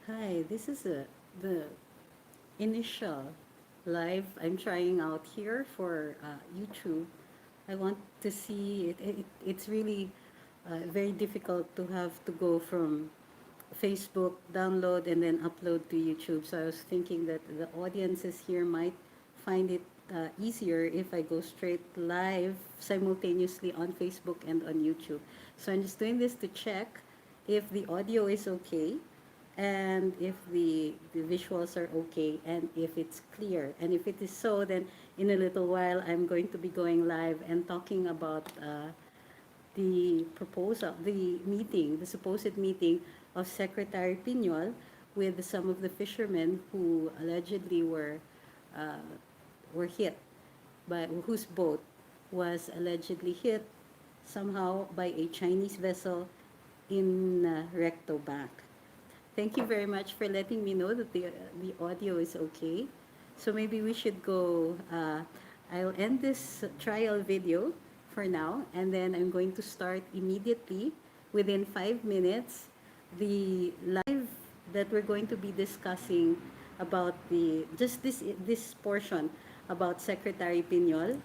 Hi, this is the initial live I'm trying out here for YouTube. I want to see it's really very difficult to have to go from Facebook, download, and then upload to YouTube. So I was thinking that the audiences here might find it easier if I go straight live simultaneously on Facebook and on YouTube. So I'm just doing this to check if the audio is okay and if the visuals are okay and if it's clear. And if it is so, then in a little while I'm going to be going live and talking about the proposal, the meeting, the supposed meeting of Secretary Piñol with some of the fishermen who allegedly uh, were hit by whose boat was allegedly hit somehow by a Chinese vessel in Recto Bank. Thank you very much for letting me know that the audio is okay. So maybe we should go. I'll end this trial video for now, and then I'm going to start immediately within 5 minutes the live that we're going to be discussing about the just this portion about Secretary Piñol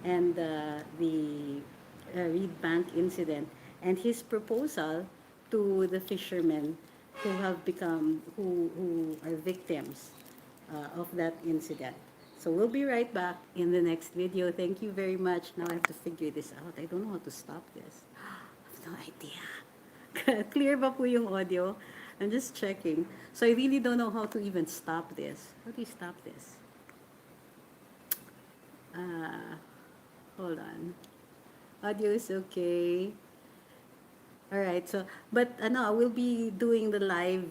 and the Reed Bank incident and his proposal to the fishermen who are victims of that incident. So we'll be right back in the next video. Thank you very much. Now I have to figure this out. I don't know how to stop this. I have no idea. Clear ba po yung audio? I'm just checking. So I really don't know how to even stop this. How do you stop this? Uh, Hold on. Audio is okay. All right. So, but ano, we'll be doing the live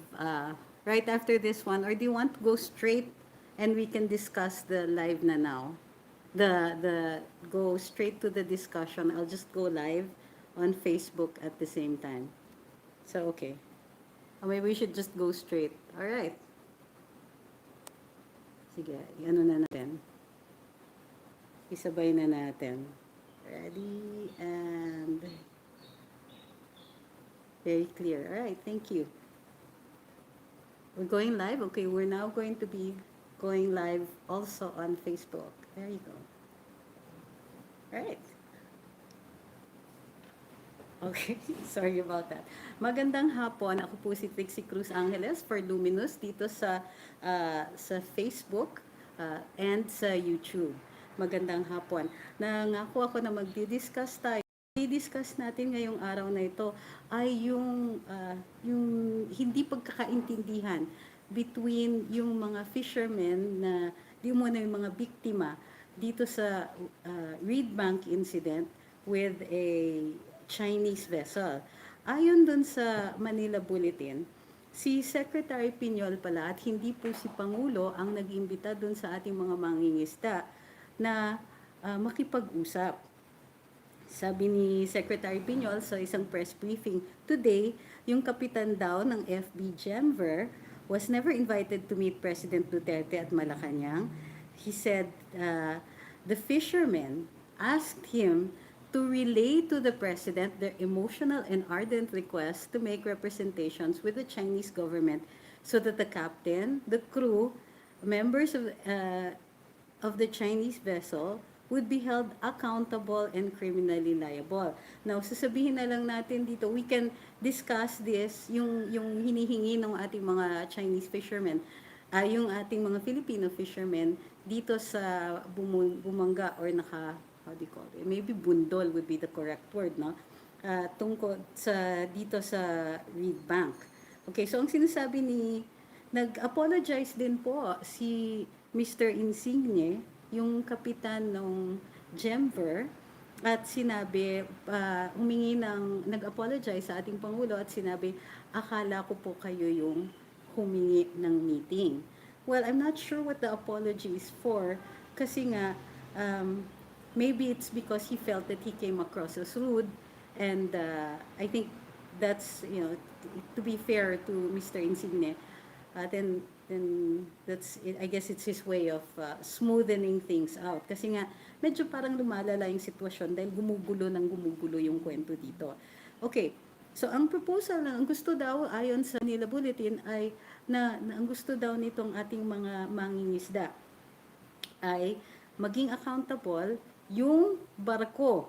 right after this one, or do you want to go straight and we can discuss the live na now? The go straight to the discussion. I'll just go live on Facebook at the same time. So, okay. Or maybe we should just go straight. All right. Sige, ano na natin. Isabay na natin. Ready and very clear. All right, thank you. We're going live. Okay, we're now going to be going live also on Facebook. There you go. All right. Okay, sorry about that. Magandang hapon. Ako po si Trixie Cruz-Angeles for Luminous dito sa Facebook and sa YouTube. Magandang hapon. Nangako ako na magdi-discuss tayo. I-discuss natin ngayong araw na ito ay yung hindi pagkakaintindihan between yung mga fishermen na di mo na yung mga biktima dito sa Reed Bank incident with a Chinese vessel. Ayon dun sa Manila Bulletin, si Secretary Piñol pala at hindi po si Pangulo ang nag-imbita dun sa ating mga mangingisda na makipag-usap. Sabi ni Secretary Piñol sa isang press briefing today, yung kapitan daw ng FB Gemver was never invited to meet President Duterte at Malacanang. He said the fishermen asked him to relay to the president their emotional and ardent request to make representations with the Chinese government so that the captain, the crew, members of the Chinese vessel would be held accountable and criminally liable. Now, sasabihin na lang natin dito, we can discuss this, yung hinihingi ng ating mga Chinese fishermen, yung ating mga Filipino fishermen dito sa bumangga or how do you call it? Maybe bundol would be the correct word, no? Tungkol dito sa Reed Bank. Okay, so ang sinasabi nag-apologize din po si Mr. Insigne, yung kapitan ng Gemver, at sinabi, nag-apologize sa ating Pangulo at sinabi, akala ko po kayo yung humingi ng meeting. Well, I'm not sure what the apology is for, kasi nga, maybe it's because he felt that he came across as rude, and I think that's, to be fair to Mr. Insigne, then that's it. I guess it's his way of smoothening things out. Kasi nga, medyo parang lumalala yung sitwasyon dahil gumugulo yung kwento dito. Okay, So, ang proposal na ang gusto daw ayon sa Manila Bulletin ay na ang gusto daw nitong ating mga mangingisda ay maging accountable yung barko.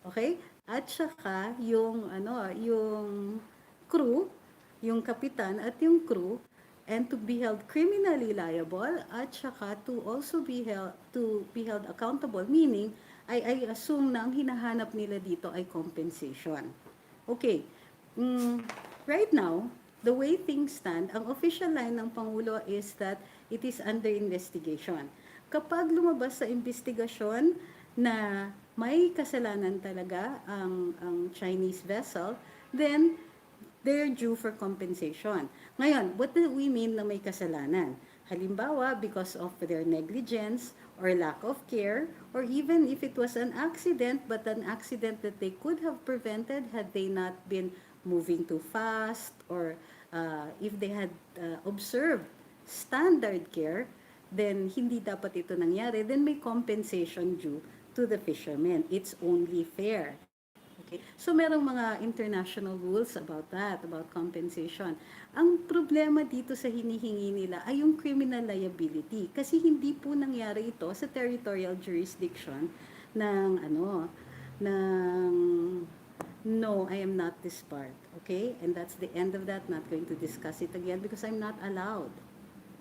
Okay? At saka yung yung crew, yung kapitan at yung crew, and to be held criminally liable at saka to also be held accountable, meaning I assume na ang hinahanap nila dito ay compensation. Okay. Mm, right now, the way things stand, ang official line ng Pangulo is that it is under investigation. Kapag lumabas sa investigasyon na may kasalanan talaga ang Chinese vessel, then they're due for compensation. Ngayon, what do we mean na may kasalanan? Halimbawa, because of their negligence or lack of care, or even if it was an accident, but an accident that they could have prevented had they not been moving too fast, or if they had observed standard care, then hindi dapat ito nangyari, then may compensation due to the fishermen. It's only fair. Okay? So, merong mga international rules about that, about compensation. Ang problema dito sa hinihingi nila ay yung criminal liability. Kasi hindi po nangyari ito sa territorial jurisdiction ng, ng, no, I am not this part. Okay? And that's the end of that. Not going to discuss it again because I'm not allowed.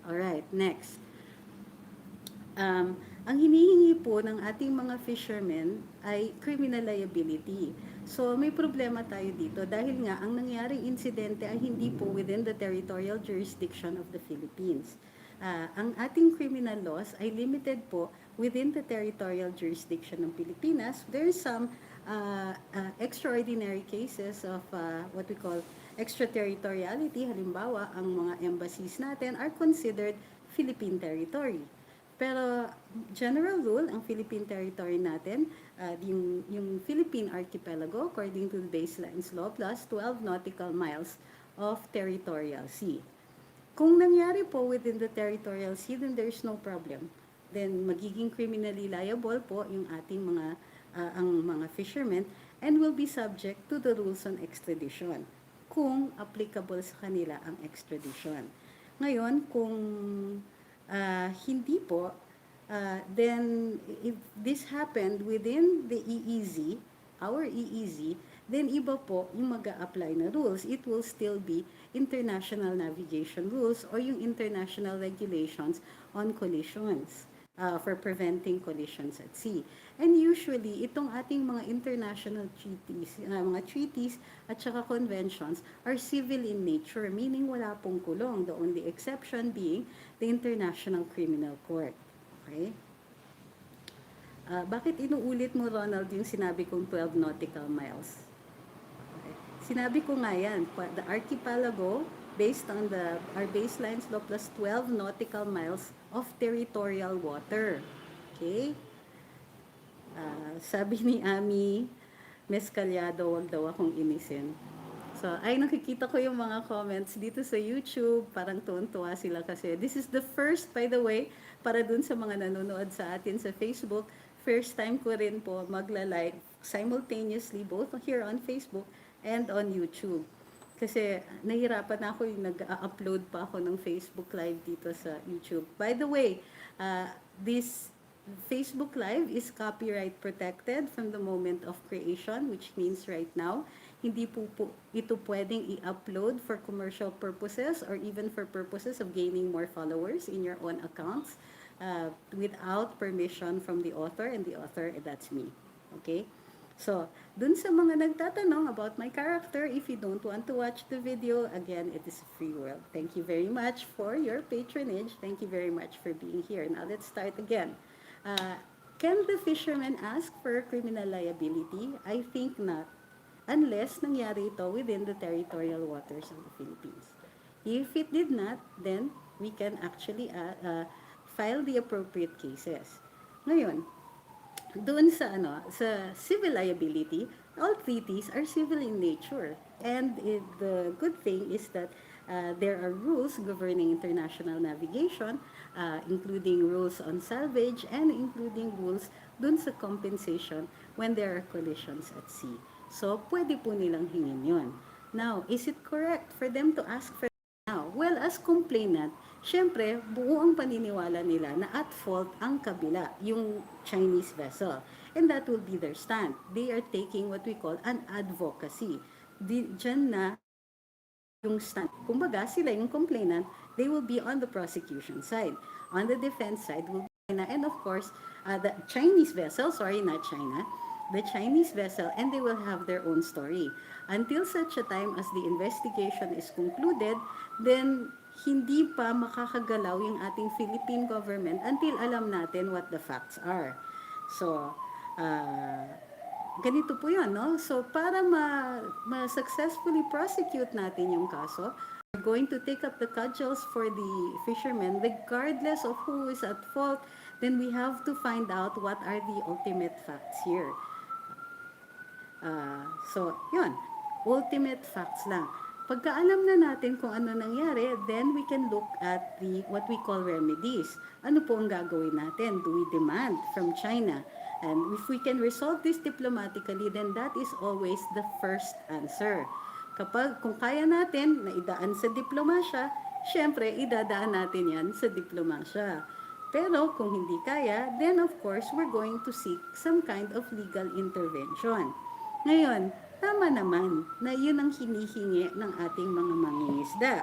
Alright, next. Ang hinihingi po ng ating mga fishermen ay criminal liability. So, may problema tayo dito dahil nga ang nangyaring insidente ay hindi po within the territorial jurisdiction of the Philippines. Ang ating criminal laws ay limited po within the territorial jurisdiction ng Pilipinas. There are some extraordinary cases of what we call extraterritoriality. Halimbawa, ang mga embassies natin are considered Philippine territory. Pero general rule, ang Philippine territory natin, yung Philippine archipelago, according to the baselines law, plus 12 nautical miles of territorial sea. Kung nangyari po within the territorial sea, then there's no problem. Then magiging criminally liable po yung ating ang mga fishermen and will be subject to the rules on extradition kung applicable sa kanila ang extradition. Ngayon, kung hindi po, then if this happened within the EEZ, our EEZ, then iba po yung mag-a-apply na rules. It will still be international navigation rules or yung international regulations on collisions for preventing collisions at sea. And usually, itong ating mga international treaties, mga treaties at saka conventions are civil in nature, meaning wala pong kulong. The only exception being the International Criminal Court. Okay? Bakit inuulit mo, Ronald, yung sinabi kong 12 nautical miles? Okay. Sinabi ko nga yan, the archipelago, based on our baselines law, plus 12 nautical miles of territorial water. Okay? Sabi ni Ami Mescalyado, wag daw akong inisin. So, ay nakikita ko yung mga comments dito sa YouTube, parang tuwan-tuwa sila kasi this is the first, by the way, para dun sa mga nanonood sa atin sa Facebook, first time ko rin po magla-live simultaneously both here on Facebook and on YouTube. Kasi nahirapan ako yung nag-upload pa ako ng Facebook Live dito sa YouTube. By the way, this Facebook Live is copyright protected from the moment of creation, which means right now, hindi po ito pwedeng i-upload for commercial purposes or even for purposes of gaining more followers in your own accounts without permission from the author, and the author, that's me. Okay? So, dun sa mga nagtatanong about my character, if you don't want to watch the video, again, it is a free world. Thank you very much for your patronage. Thank you very much for being here. Now, let's start again. Can the fisherman ask for criminal liability? I think not, unless nangyari ito within the territorial waters of the Philippines. If it did not, then we can actually file the appropriate cases. Ngayon, doon sa civil liability, all treaties are civil in nature. And the good thing is that there are rules governing international navigation, including rules on salvage and including rules dun sa compensation when there are collisions at sea. So, pwede po nilang hingin yun. Now, is it correct for them to ask for now? Well, as complainant, syempre, buo ang paniniwala nila na at fault ang kabila, yung Chinese vessel. And that will be their stand. They are taking what we call an advocacy. Diyan na yung stand. Kumbaga, sila yung complainant, they will be on the prosecution side. On the defense side will be China, and of course, the Chinese vessel, sorry, not China, the Chinese vessel, and they will have their own story. Until such a time as the investigation is concluded, then hindi pa makakagalaw yung ating Philippine government until alam natin what the facts are. So, uh, ganito po yun, no? So, para ma-successfully prosecute natin yung kaso, we're going to take up the cudgels for the fishermen, regardless of who is at fault, then we have to find out what are the ultimate facts here. So, yun. Ultimate facts lang. Pagkaalam na natin kung ano nangyari, then we can look at what we call remedies. Ano po ang gagawin natin? Do we demand from China? And if we can resolve this diplomatically, then that is always the first answer. Kung kaya natin na idaan sa diplomasya, syempre, idadaan natin yan sa diplomasya. Pero kung hindi kaya, then of course, we're going to seek some kind of legal intervention. Ngayon, tama naman na yun ang hinihingi ng ating mga mangingisda.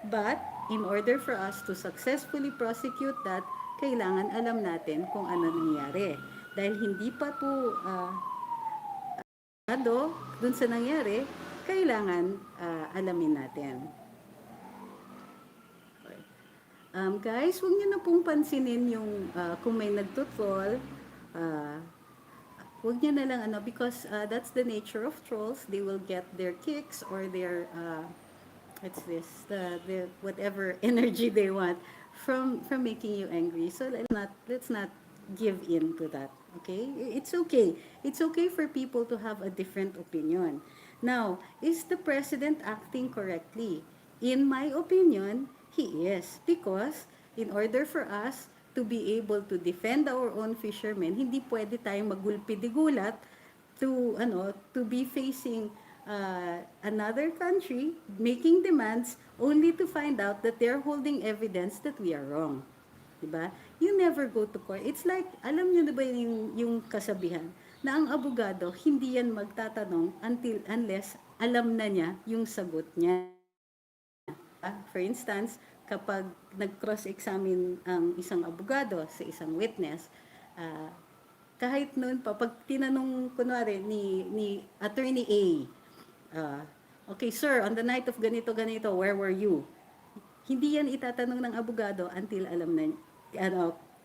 But, in order for us to successfully prosecute that, kailangan alam natin kung ano nangyari. Dahil hindi pa po dun sa nangyari, kailangan alamin natin. Guys, huwag niyo na pong pansinin yung kung may nagtutroll, huwag niyo na lang because that's the nature of trolls. They will get their kicks or their what's this, the whatever energy they want from making you angry. So let's not give in to that. Okay? It's okay. It's okay for people to have a different opinion. Now, is the president acting correctly? In my opinion, he is, because in order for us to be able to defend our own fishermen, hindi pwede tayong magulpi-digulat to be facing another country making demands only to find out that they're holding evidence that we are wrong. Diba? You never go to court. It's like, alam niyo na ba yung kasabihan na ang abogado hindi yan magtatanong unless alam na niya yung sagot niya. For instance, kapag nag-cross-examine ang isang abogado sa isang witness, kahit noon pa, pag tinanong, kunwari, ni Attorney A, okay, sir, on the night of ganito, where were you? Hindi yan itatanong ng abogado until alam na,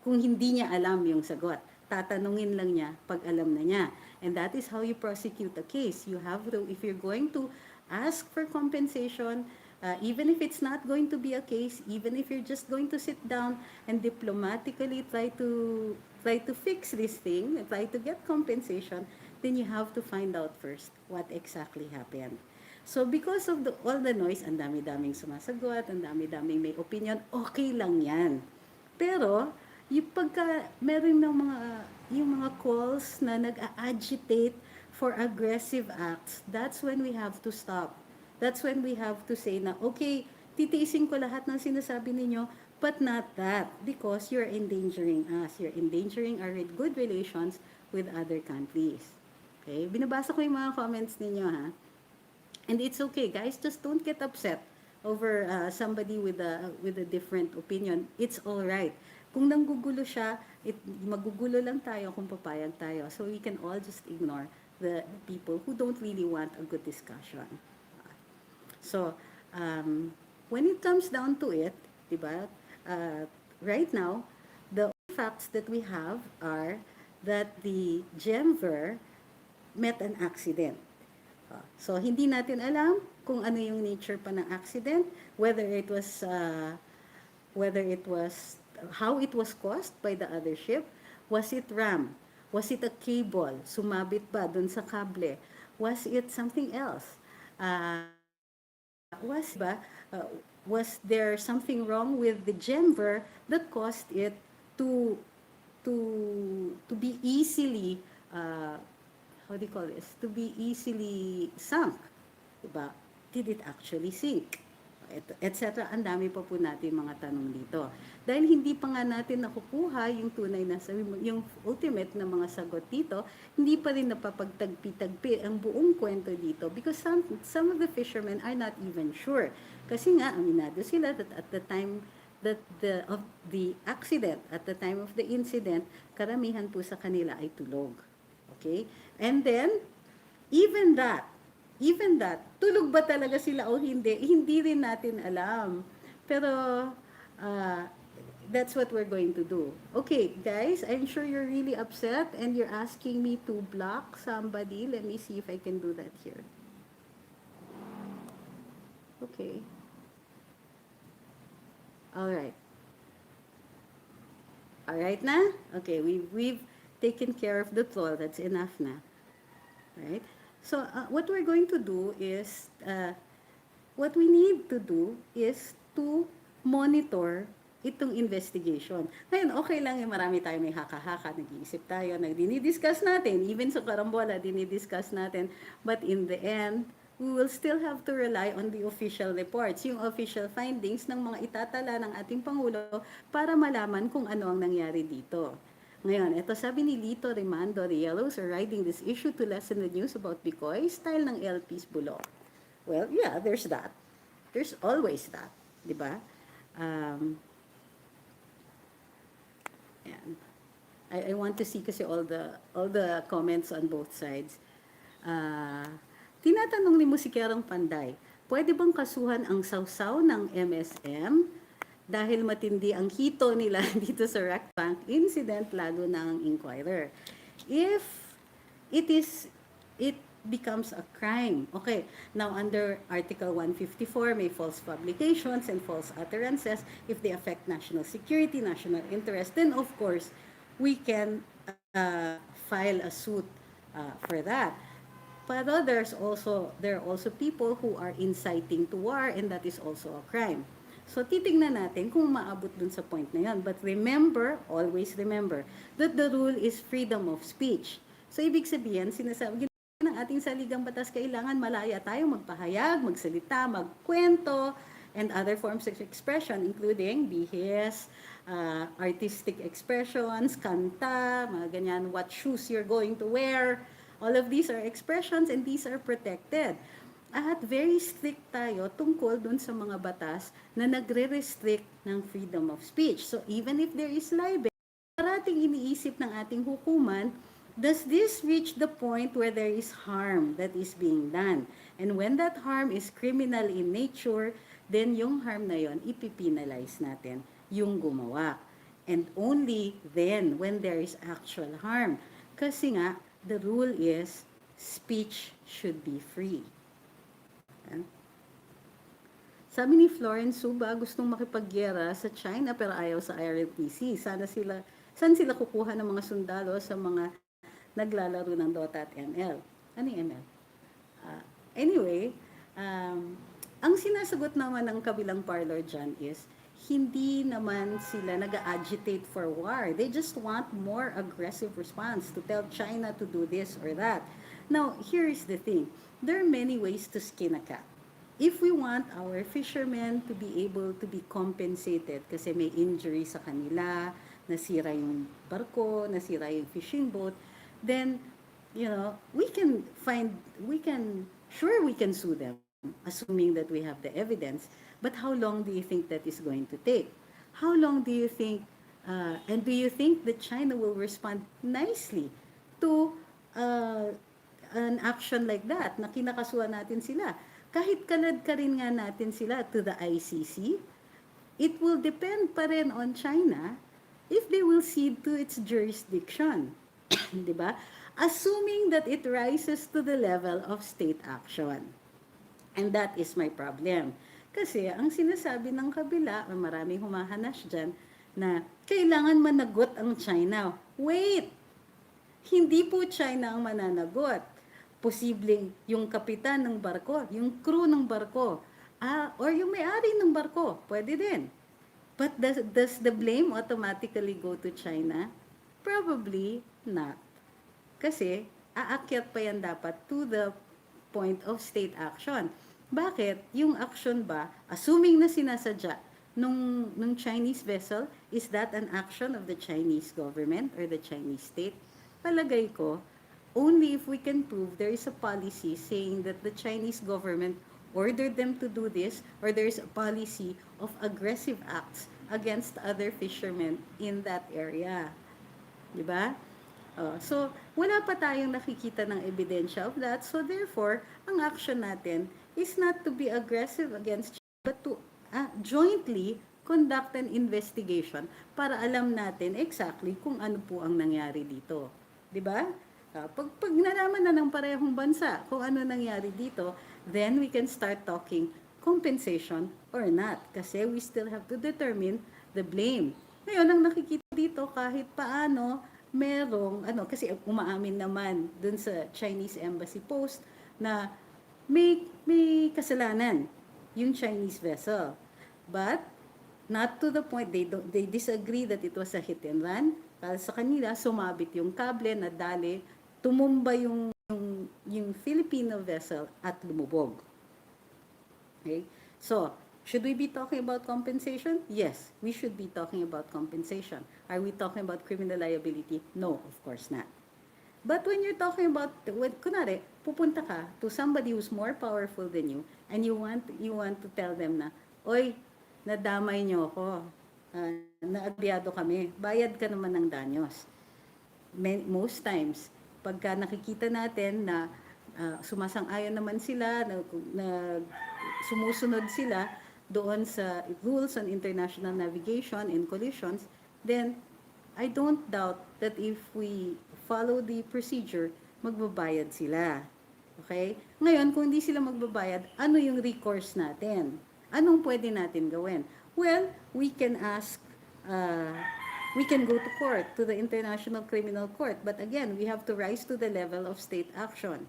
kung hindi niya alam yung sagot. Tatanungin lang niya pag alam na niya. And that is how you prosecute a case. You have to, if you're going to ask for compensation, even if it's not going to be a case, even if you're just going to sit down and diplomatically try to fix this thing, try to get compensation, then you have to find out first what exactly happened. So because of all the noise, ang dami-daming sumasagot, ang dami-daming may opinion, okay lang yan. Pero, yung pagka meron ng yung mga calls na nag-agitate for aggressive acts, that's when we have to stop. That's when we have to say na, okay, titiisin ko lahat ng sinasabi ninyo, but not that, because you're endangering us. You're endangering our good relations with other countries. Okay? Binabasa ko yung mga comments ninyo, ha? And it's okay, guys. Just don't get upset over somebody with a different opinion. It's all right. Kung nanggugulo siya, magugulo lang tayo kung papayag tayo. So we can all just ignore the people who don't really want a good discussion. So, when it comes down to it, diba, right now, the facts that we have are that the Gemver met an accident. So, hindi natin alam kung ano yung nature pa ng accident, whether it was how it was caused by the other ship. Was it ram? Was it a cable? Sumabit ba dun sa kable? Was it something else? Was there something wrong with the Gemver that caused it to be easily how do you call this? To be easily sunk, diba? did it actually sink? Etc. Ang dami pa po natin mga tanong dito. Dahil hindi pa nga natin nakukuha yung tunay na, yung ultimate na mga sagot dito, hindi pa rin napapagtagpi-tagpi ang buong kwento dito because some of the fishermen are not even sure. Kasi nga, aminado sila that at the time that of the accident, at the time of the incident, karamihan po sa kanila ay tulog. Okay? And then, even that, tulog ba talaga sila o hindi, hindi rin natin alam. Pero, uh, that's what we're going to do. Okay, guys, I'm sure you're really upset and you're asking me to block somebody. Let me see if I can do that here. Okay. All right. All right na? Okay, we've taken care of the troll. That's enough na. Right? So, what we're going to do is, what we need to do is to monitor itong investigation. Ngayon, okay lang yung marami tayo may haka-haka, nag-iisip tayo, dinidiscuss natin, even sa karambola, dinidiscuss natin, but in the end, we will still have to rely on the official reports, yung official findings ng mga itatala ng ating Pangulo para malaman kung ano ang nangyari dito. Ngayon, ito sabi ni Lito Rimando, the Yellows are riding this issue to lessen the news about Bicoy, style ng LP's bulok. Well, yeah, there's that. There's always that, di ba? And I want to see kasi all the comments on both sides. Tinatanong ni Musikerang Panday, pwede bang kasuhan ang sausaw ng MSM dahil matindi ang hito nila dito sa Rack Bank incident, lalo na ang inquirer? If it becomes a crime. Okay, now under Article 154, may false publications and false utterances. If they affect national security, national interest, then of course, we can file a suit for that. But there are also people who are inciting to war, and that is also a crime. So, titingnan natin kung maabot dun sa point na yan. But remember, always remember, that the rule is freedom of speech. So, ibig sabihin, sinasabi ng ating saligang batas, kailangan malaya tayo magpahayag, magsalita, magkwento, and other forms of expression, including bihis, artistic expressions, kanta, mga ganyan, what shoes you're going to wear. All of these are expressions and these are protected. At very strict tayo tungkol dun sa mga batas na nagre-restrict ng freedom of speech. So even if there is libel, parating iniisip ng ating hukuman, does this reach the point where there is harm that is being done? And when that harm is criminal in nature, then yung harm na yon ipipenalize natin yung gumawa. And only then when there is actual harm. Kasi nga, the rule is speech should be free. Sabi ni Florence Suba, gustong makipagyera sa China pero ayaw sa IRPC. Saan sila kukuha ng mga sundalo sa mga naglalaro ng Dota at ML? Ano yung ML? Anyway, ang sinasagot naman ng kabilang parlor dyan is, hindi naman sila nag-agitate for war. They just want more aggressive response to tell China to do this or that. Now, here is the thing. There are many ways to skin a cat. If we want our fishermen to be able to be compensated kasi may injury sa kanila, nasira yung barko, nasira yung fishing boat, then, we can sue them, assuming that we have the evidence. But how long do you think that is going to take? How long do you think, and do you think that China will respond nicely to an action like that, na kinakasuhan natin sila? Kahit kalad ka rin nga natin sila to the ICC, it will depend pa rin on China if they will cede to its jurisdiction. Diba? Assuming that it rises to the level of state action. And that is my problem. Kasi ang sinasabi ng kabila, maraming humahanas dyan, na kailangan managot ang China. Wait! Hindi po China ang mananagot. Posibleng yung kapitan ng barko, yung crew ng barko, or yung may-ari ng barko, pwede din. But does the blame automatically go to China? Probably not. Kasi aakyat pa yan dapat to the point of state action. Bakit? Yung action ba, assuming na sinasadya nung Chinese vessel, is that an action of the Chinese government or the Chinese state? Palagay ko, only if we can prove there is a policy saying that the Chinese government ordered them to do this, or there is a policy of aggressive acts against other fishermen in that area. Di ba? So, wala pa tayong nakikita ng ebidensya of that. So, therefore, ang action natin is not to be aggressive against China, but to jointly conduct an investigation para alam natin exactly kung ano po ang nangyari dito. Di ba? Pag nalaman na ng parehong bansa kung ano nangyari dito, then we can start talking compensation or not. Kasi we still have to determine the blame. Ngayon, ang nakikita dito kahit paano, merong, kasi umaamin naman dun sa Chinese Embassy post na may kasalanan yung Chinese vessel. But, not to the point, they disagree that it was a hit and run. Para sa kanila, sumabit yung kable na dali, tumumba yung Filipino vessel at lumubog. Okay? So, should we be talking about compensation? Yes, we should be talking about compensation. Are we talking about criminal liability? No, of course not. But when you're talking about, kunwari, pupunta ka to somebody who's more powerful than you, and you want to tell them na, oy, nadamay niyo ako, naagyado kami, bayad ka naman ng danyos. Most times, pagka nakikita natin na sumasang-ayon naman sila, na sumusunod sila doon sa rules on international navigation and collisions, then I don't doubt that if we follow the procedure, magbabayad sila. Okay? Ngayon, kung hindi sila magbabayad, ano yung recourse natin? Anong pwede natin gawin? Well, we can ask, we can go to court, to the International Criminal Court. But again, we have to rise to the level of state action.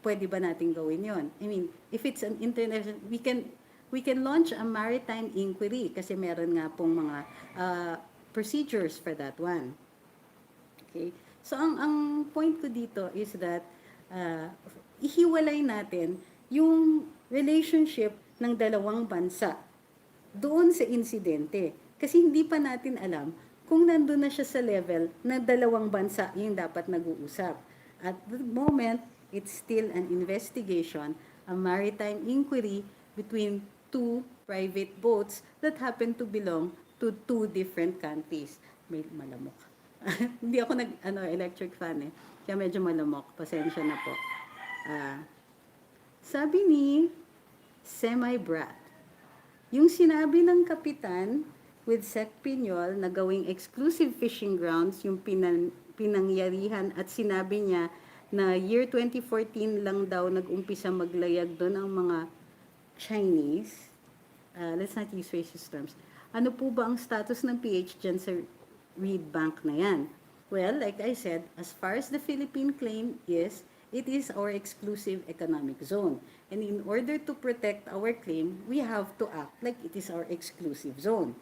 Pwede ba natin gawin yon? I mean, if it's an international, we can launch a maritime inquiry kasi meron nga pong mga procedures for that one. Okay? So, ang point ko dito is that ihiwalay natin yung relationship ng dalawang bansa doon sa insidente. Kasi hindi pa natin alam kung nandun na siya sa level na dalawang bansa yung dapat nag-uusap. At the moment, it's still an investigation, a maritime inquiry between two private boats that happen to belong to two different countries. May malamok. Hindi ako electric fan eh. Kaya medyo malamok. Pasensya na po. Sabi ni Semi-Brat, yung sinabi ng kapitan with Sec Piñol na gawing exclusive fishing grounds yung pinangyarihan at sinabi niya na year 2014 lang daw nag-umpisa maglayag doon ang mga Chinese. Let's not use racist terms. Ano po ba ang status ng PH dyan sa Reed Bank na yan? Well, like I said, as far as the Philippine claim is, it is our exclusive economic zone. And in order to protect our claim, we have to act like it is our exclusive zone.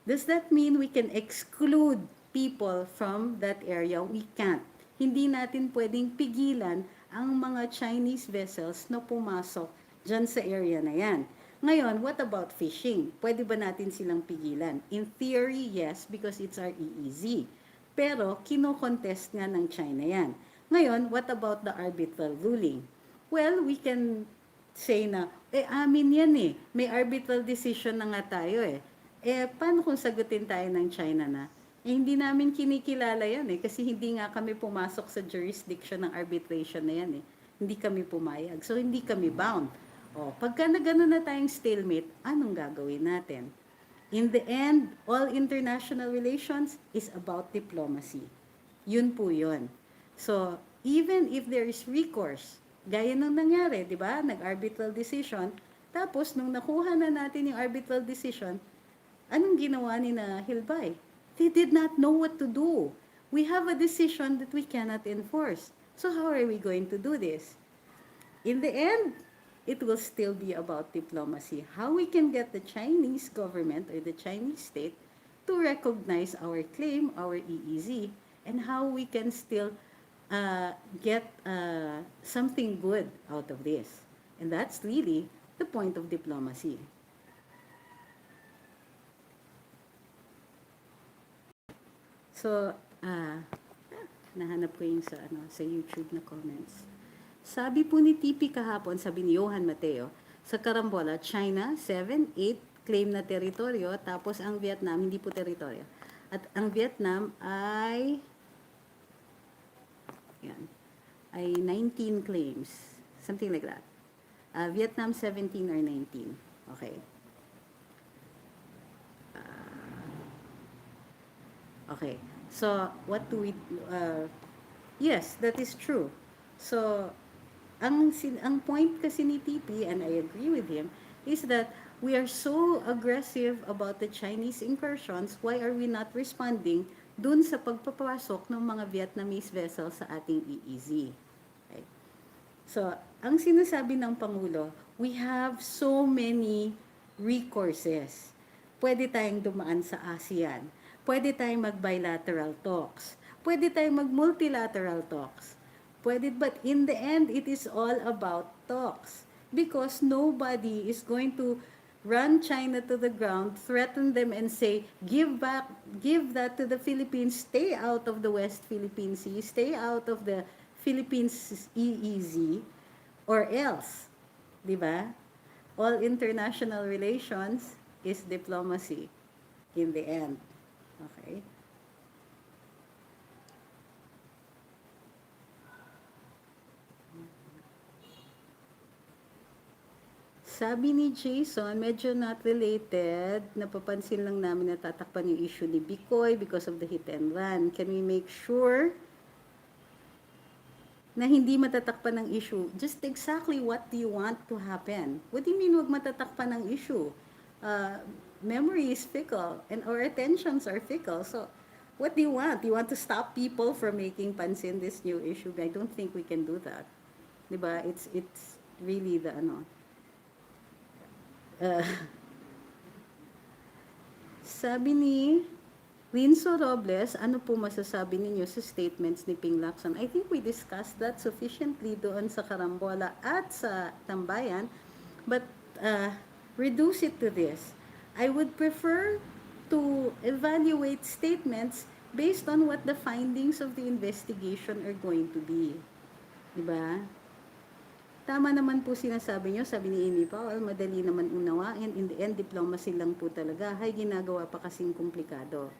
Does that mean we can exclude people from that area? We can't. Hindi natin pwedeng pigilan ang mga Chinese vessels na pumasok dyan sa area na yan. Ngayon, what about fishing? Pwede ba natin silang pigilan? In theory, yes, because it's our EEZ. Pero, kino-contest nga ng China yan. Ngayon, what about the arbitral ruling? Well, we can say na, amin yan eh. May arbitral decision na nga tayo eh. Paano kung sagutin tayo ng China na? Hindi namin kinikilala yan eh. Kasi hindi nga kami pumasok sa jurisdiction ng arbitration na yan eh. Hindi kami pumayag. So, hindi kami bound. Pagka na gano'n na tayong stalemate, anong gagawin natin? In the end, all international relations is about diplomacy. Yun po yun. So, even if there is recourse, gaya nung nangyari, di ba? Nag-arbitral decision. Tapos, nung nakuha na natin yung arbitral decision, anong ginawa ni na Hilbay? They did not know what to do. We have a decision that we cannot enforce. So, how are we going to do this? In the end, it will still be about diplomacy. How we can get the Chinese government or the Chinese state to recognize our claim, our EEZ, and how we can still get something good out of this. And that's really the point of diplomacy. So, nahanap ko yung sa YouTube na comments. Sabi po ni TP kahapon, sabi ni Johan Mateo, sa Karambola, China, 7, 8 claim na teritoryo, tapos ang Vietnam, hindi po teritoryo. At ang Vietnam ay 19 claims. Something like that. Vietnam 17 or 19. Okay. Okay. So, what do we... yes, that is true. So, ang point kasi ni TP, and I agree with him, is that we are so aggressive about the Chinese incursions. Why are we not responding dun sa pagpapasok ng mga Vietnamese vessels sa ating EEZ? Okay. So, ang sinasabi ng Pangulo, we have so many recourses. Pwede tayong dumaan sa ASEAN. Pwede tayong mag-bilateral talks. Pwede tayong mag-multilateral talks. Pwede, but in the end, it is all about talks. Because nobody is going to run China to the ground, threaten them and say, give that to the Philippines, stay out of the West Philippine Sea, stay out of the Philippines EEZ, or else. Diba? All international relations is diplomacy in the end. Okay? Sabi ni Jason, medyo not related, napapansin lang namin na tatakpan yung issue ni Bicoy because of the hit and run. Can we make sure na hindi matatakpan ng issue? Just exactly what do you want to happen? What do you mean wag matatakpan ng issue? Memory is fickle and our attentions are fickle. So, what do you want? You want to stop people from making pansin this new issue? I don't think we can do that. Diba? It's really the sabi ni Linso Robles, ano po masasabi ninyo sa statements ni Ping Lacson? I think we discussed that sufficiently doon sa Karambola at sa Tambayan, but reduce it to this. I would prefer to evaluate statements based on what the findings of the investigation are going to be. Diba? Tama naman po sinasabi nyo, sabi ni Amy Powell, madali naman unawain. In the end, diplomacy lang po talaga. Hay, ginagawa pa kasing komplikado.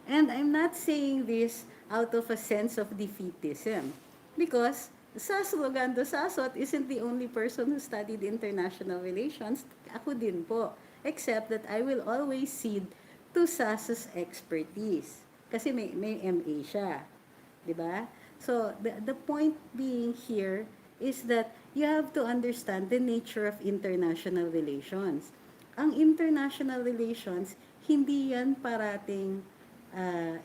And I'm not saying this out of a sense of defeatism. Because Sas Logando Sasot isn't the only person who studied international relations. Ako din po. Except that I will always cede to Sas's expertise. Kasi may MA siya. Diba? So, the point being here is that you have to understand the nature of international relations. Ang international relations, hindi yan parating,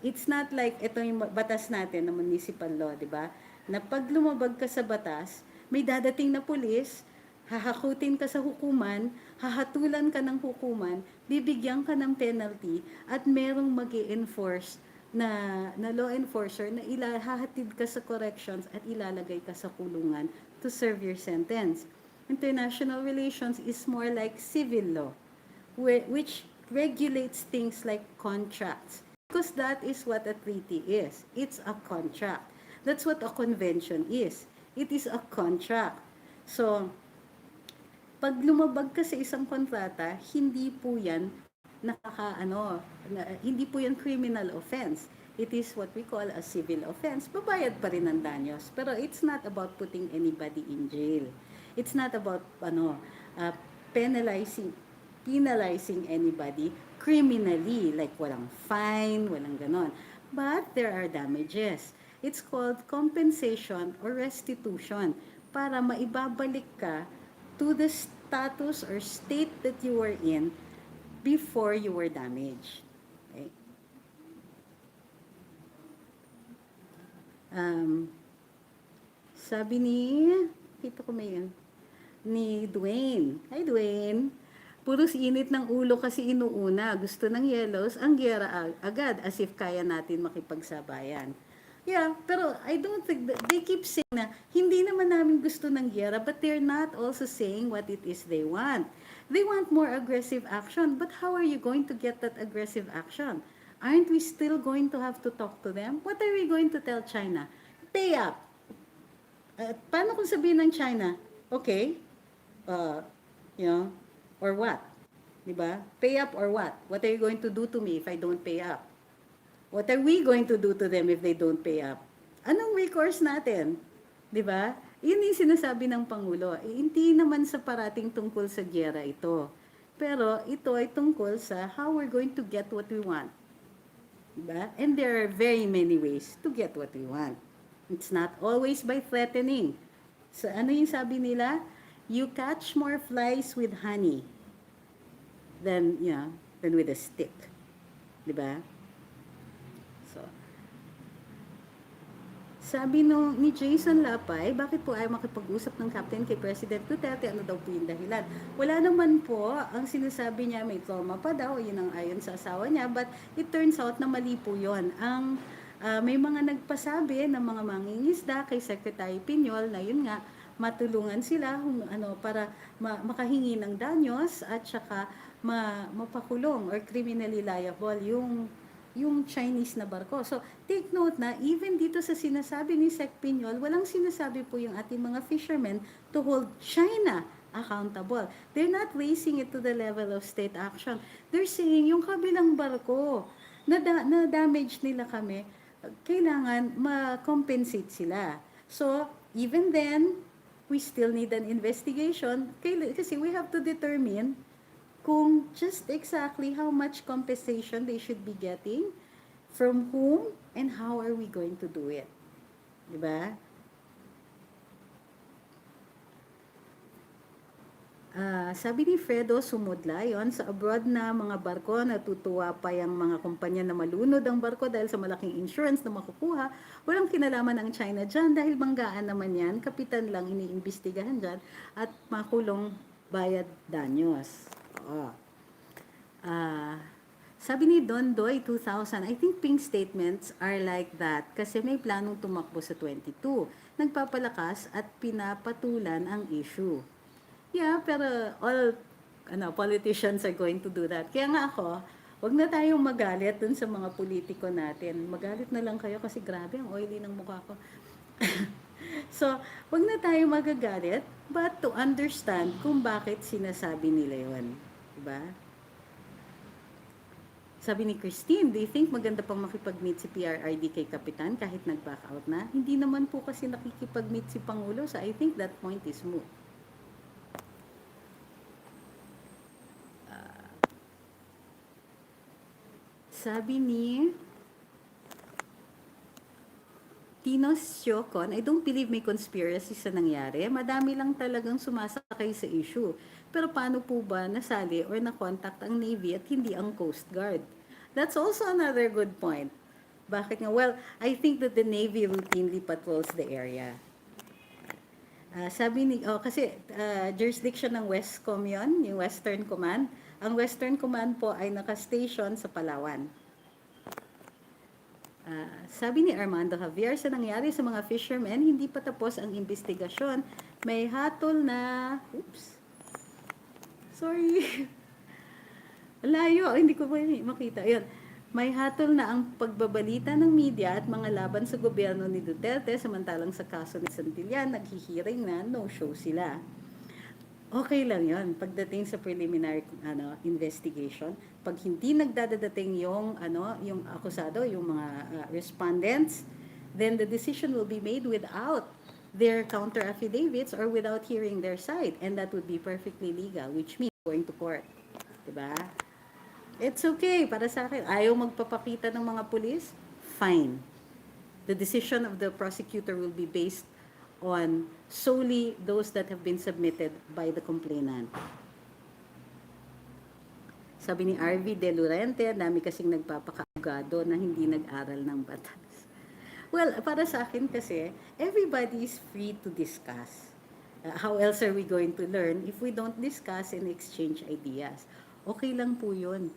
it's not like ito yung batas natin na municipal law, di ba? Na pag lumabag ka sa batas, may dadating na pulis, hahakutin ka sa hukuman, hahatulan ka ng hukuman, bibigyan ka ng penalty, at merong mag-i-enforce na law enforcer na hahatid ka sa corrections at ilalagay ka sa kulungan to serve your sentence. International relations is more like civil law, which regulates things like contracts. Because that is what a treaty is. It's a contract. That's what a convention is. It is a contract. So, pag lumabag ka sa isang kontrata, hindi po yan hindi po yan criminal offense. It is what we call a civil offense. Babayad pa rin ng danyos. Pero it's not about putting anybody in jail. It's not about penalizing anybody criminally, like walang fine, walang ganon. But there are damages. It's called compensation or restitution para maibabalik ka to the status or state that you were in before you were damaged. Okay? Sabi ni Dwayne. Hi Dwayne. Puros init ng ulo kasi inuuna. Gusto ng yellows, ang giyera agad as if kaya natin makipagsabayan. Yeah, pero I don't think that they keep saying na hindi naman namin gusto ng giyera, but they're not also saying what it is they want. They want more aggressive action, but how are you going to get that aggressive action? Aren't we still going to have to talk to them? What are we going to tell China? Pay up. Paano kung sabihin ng China, okay, uh, you know, or what? Diba? Pay up or what? What are you going to do to me if I don't pay up? What are we going to do to them if they don't pay up? Anong recourse natin? 'Di ba? Yun yung sinasabi ng Pangulo. Hindi naman sa parating tungkol sa giyera ito. Pero ito ay tungkol sa how we're going to get what we want. 'Di ba? And there are very many ways to get what we want. It's not always by threatening. So ano yung sabi nila? You catch more flies with honey than with a stick. 'Di ba? So, sabi ni Jason Lapay, bakit po ay makipag-usap ng captain kay President Duterte? Ano daw po yung dahilan? Wala naman po. Ang sinasabi niya, may trauma pa daw. Yun ang ayon sa asawa niya. But it turns out na mali po yun. May mga nagpasabi ng mga mangingisda kay Secretary Piñol na yun nga, matulungan sila para makahingi ng danyos at saka mapakulong or criminally liable yung Chinese na barko. So, take note na even dito sa sinasabi ni Sec Piñol, walang sinasabi po yung ating mga fishermen to hold China accountable. They're not raising it to the level of state action. They're saying yung kabilang barko na damage nila kami, kailangan ma-compensate sila. So, even then, we still need an investigation kasi we have to determine kung just exactly how much compensation they should be getting, from whom, and how are we going to do it. Diba? Sabi ni Fredo Sumudla, yon sa abroad na mga barko, natutuwa pa yung mga kumpanya na malunod ang barko dahil sa malaking insurance na makukuha. Walang kinalaman ang China dyan dahil banggaan naman yan, kapitan lang iniimbestigahan dyan at makulong bayad danyos. Oo. Sabi ni Don Doy 2000, I think pink statements are like that kasi may planong tumakbo sa 22. Nagpapalakas at pinapatulan ang issue. Yeah, pero all politicians are going to do that. Kaya nga ako, wag na tayong magalit dun sa mga politiko natin. Magalit na lang kayo kasi grabe, ang oily ng mukha ko. So, wag na tayong magagalit, but to understand kung bakit sinasabi nila yun. Diba? Sabi ni Christine, do you think maganda pang makipag-meet si PRRD kay Kapitan kahit nag-back out na? Hindi naman po kasi nakikipag-meet si Pangulo, so I think that point is moot. Sabi ni Tino Siocon, I don't believe may conspiracy sa nangyari. Madami lang talagang sumasakay sa issue. Pero paano po ba nasali or na-contact ang Navy at hindi ang Coast Guard? That's also another good point. Bakit nga? Well, I think that the Navy routinely patrols the area. Kasi jurisdiction ng Westcom yun, yung Western Command. Ang Western Command po ay naka-station sa Palawan. Sabi ni Armando Javier, sa nangyari sa mga fishermen, hindi pa tapos ang investigasyon. May hatol na... Oops. Sorry. Layo. Hindi ko pa makita. Ayun. May hatol na ang pagbabalita ng media at mga laban sa gobyerno ni Duterte, samantalang sa kaso ni Santillan, naghihiring na no-show sila. Okay lang yon pagdating sa preliminary investigation. Pag hindi nagdadating yung akusado, yung mga respondents, then the decision will be made without their counter affidavits or without hearing their side, and that would be perfectly legal, which means going to court. Diba? It's okay para sa akin. Ayaw magpapakita ng mga pulis? Fine. The decision of the prosecutor will be based on solely those that have been submitted by the complainant. Sabi ni RV De Lorente, dami kasing nagpapakaugado na hindi nag-aral ng batas. Well, para sa akin kasi, everybody is free to discuss. How else are we going to learn if we don't discuss and exchange ideas? Okay lang po yun.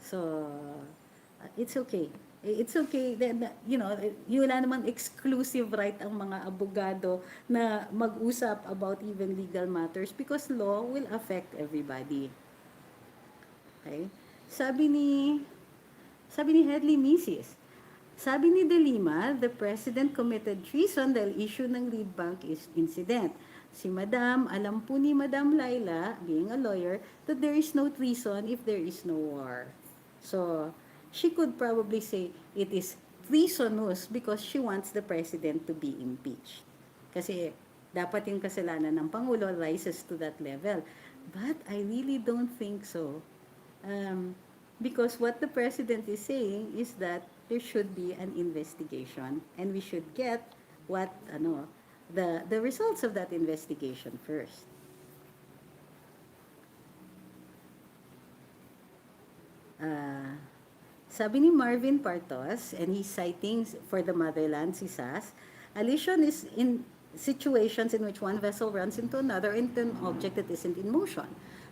So, it's okay. It's okay, then, yun wala namang exclusive right ang mga abogado na mag-usap about even legal matters because law will affect everybody. Okay? Sabi ni sabi ni Headley Mrs. Sabi ni De Lima, the president committed treason dahil issue ng lead bank is incident. Si Madam, alam po ni Madam Laila, being a lawyer, that there is no treason if there is no war. So, she could probably say it is treasonous because she wants the president to be impeached. Kasi dapat yung kasalanan ng Pangulo rises to that level. But I really don't think so. Because what the president is saying is that there should be an investigation and we should get what the results of that investigation first. Sabi ni Marvin Partos, and he's citing for the motherland, si SAS, elision is in situations in which one vessel runs into another into an object that isn't in motion.